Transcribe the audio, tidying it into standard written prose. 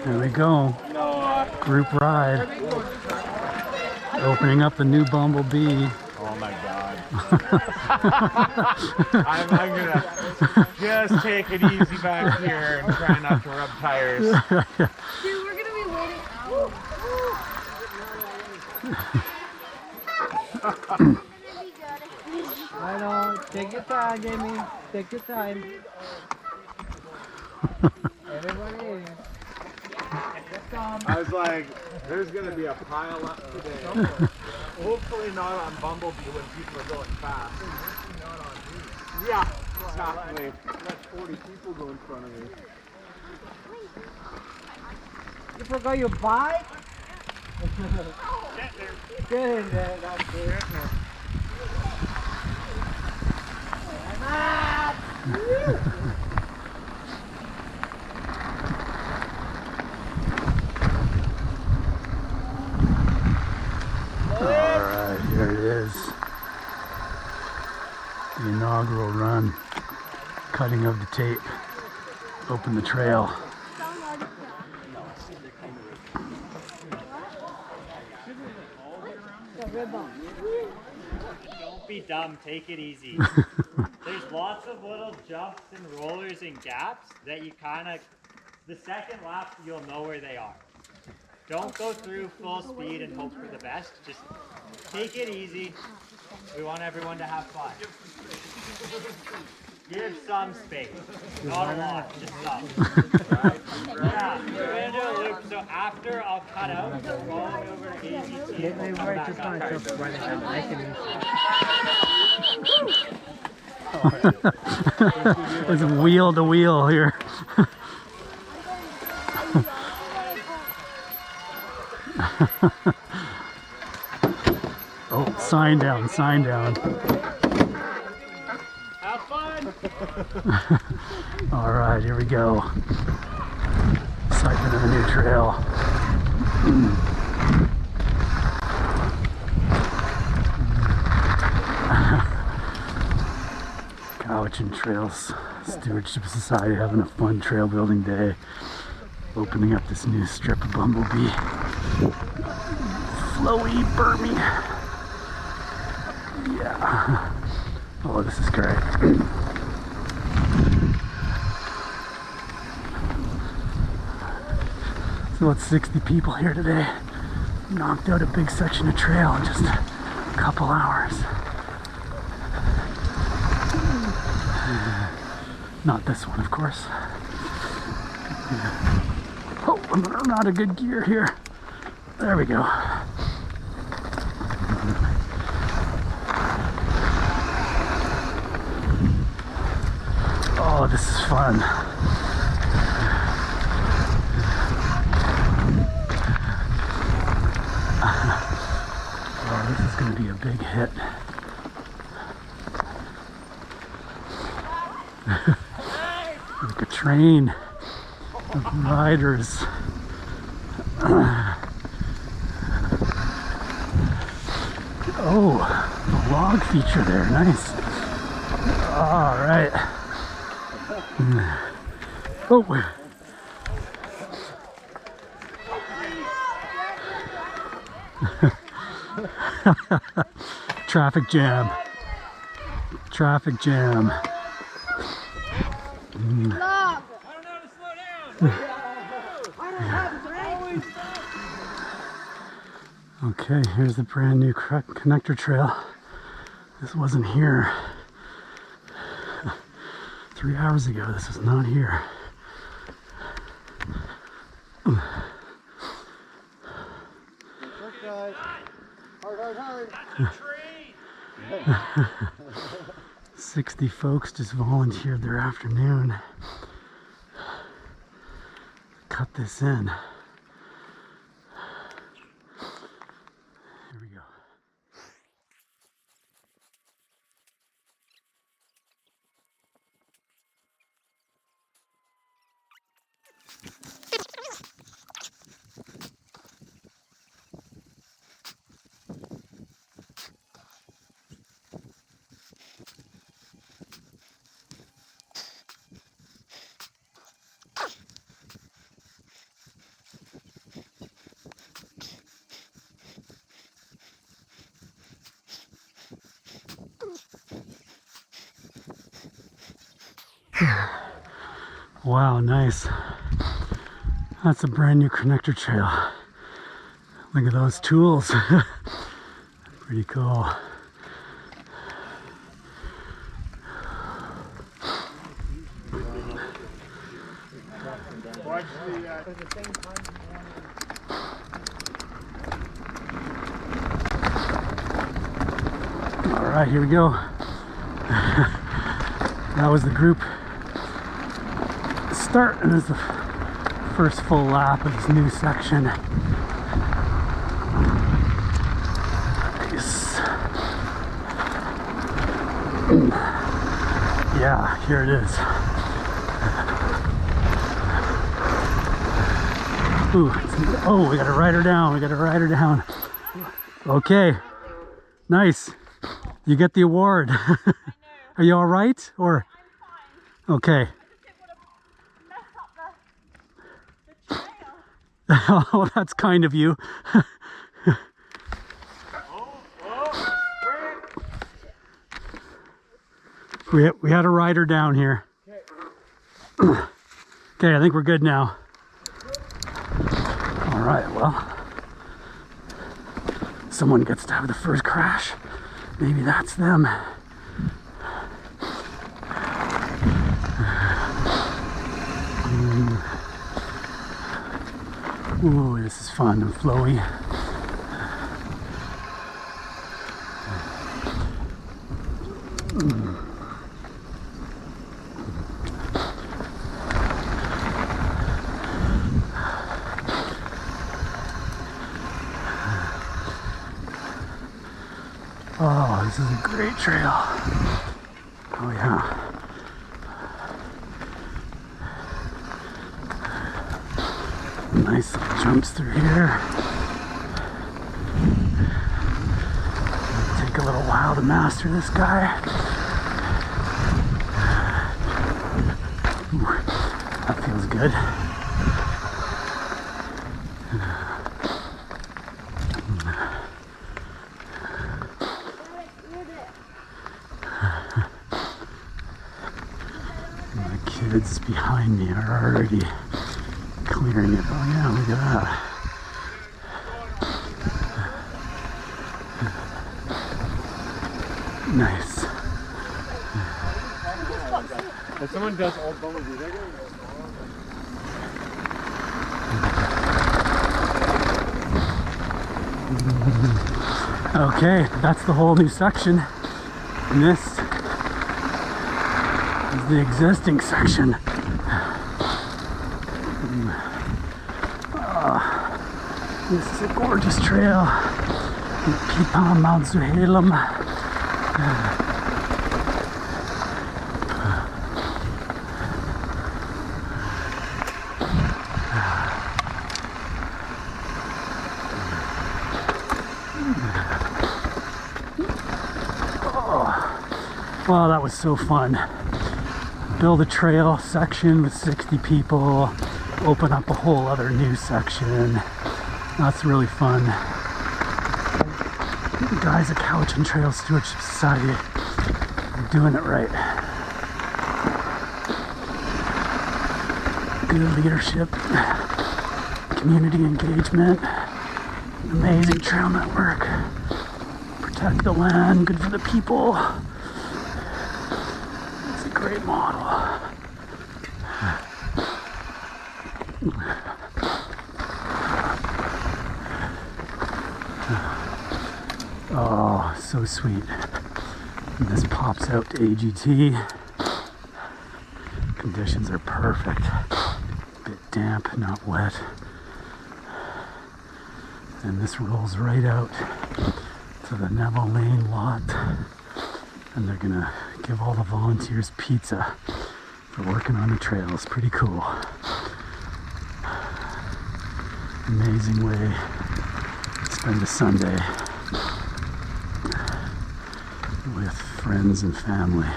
There we go. Group ride. Opening up the new Bumblebee. Oh my god. I'm gonna just take it easy back here and try not to rub tires. Dude, we're gonna be waiting hours. I know. Take your time, Jamie. Take your time. Everybody. I was like, there's gonna be a pile up today. Hopefully not on Bumblebee when people are going fast. Yeah, exactly. That's 40 people go in front of me. You forgot your bike? Get in there, that's it. Alright, here it is. The inaugural run. Cutting of the tape. Open the trail. Don't be dumb, take it easy. There's lots of little jumps and rollers and gaps that you the second lap you'll know where they are. Don't go through full speed and hope for the best. Just take it easy. We want everyone to have fun. Give some space. Not a lot, just some. Yeah, we're going to do a loop. So after I'll cut out, just roll me over to AGT. Get me right to find something right ahead. It's wheel to wheel here. Oh, sign down, sign down. Have fun! All right, here we go. Cycling of the new trail. Cowichan Trail Stewardship Society having a fun trail building day. Opening up this new strip of Bumblebee. Flowy, Burmy. Yeah. Oh, this is great. So about 60 people here today. Knocked out a big section of trail in just a couple hours. Not this one, of course. Oh, I'm running out of good gear here. There we go. Oh, this is fun. Oh, this is going to be a big hit. Like a train of riders. Oh, the log feature there, nice. All right. Oh. Traffic jam. Traffic jam. Okay, here's the brand new connector trail. This wasn't here 3 hours ago. This was not here. Hard, hard, hard. 60 folks just volunteered their afternoon. Cut this in. Here we go. Wow, nice. That's a brand new connector trail. Look at those tools. Pretty cool. Watch All right, here we go. That was the group start, and this is the first full lap of this new section. Nice. Yeah, here it is. Ooh, oh, we gotta ride her down. We gotta ride her down. Okay, nice. You get the award. Are you all right? Or okay. Oh, that's kind of you. We had to ride her down here. Okay, I think we're good now. All right, well, someone gets to have the first crash. Maybe that's them. Ooh, this is fun and flowy. Oh, this is a great trail. Oh yeah. Nice little jumps through here. Take a little while to master this guy. Ooh, that feels good. Kids behind me are already clearing it. Oh yeah, look at that. Nice. if someone does old Bumblebee, they're going to Okay, that's the whole new section. And this is the existing section. This is a gorgeous trail. Pipam Mount Tzouhalem. Wow, that was so fun. Build a trail section with 60 people, open up a whole other new section. That's really fun. The guys at Cowichan Trail Stewardship Society are doing it right. Good leadership, community engagement, amazing trail network. Protect the land, good for the people. It's a great model. Oh, so sweet. And this pops out to AGT. Conditions are perfect. A bit damp, not wet. And this rolls right out to the Neville Lane lot. And they're gonna give all the volunteers pizza for working on the trails. Pretty cool. Amazing way to spend a Sunday with friends and family.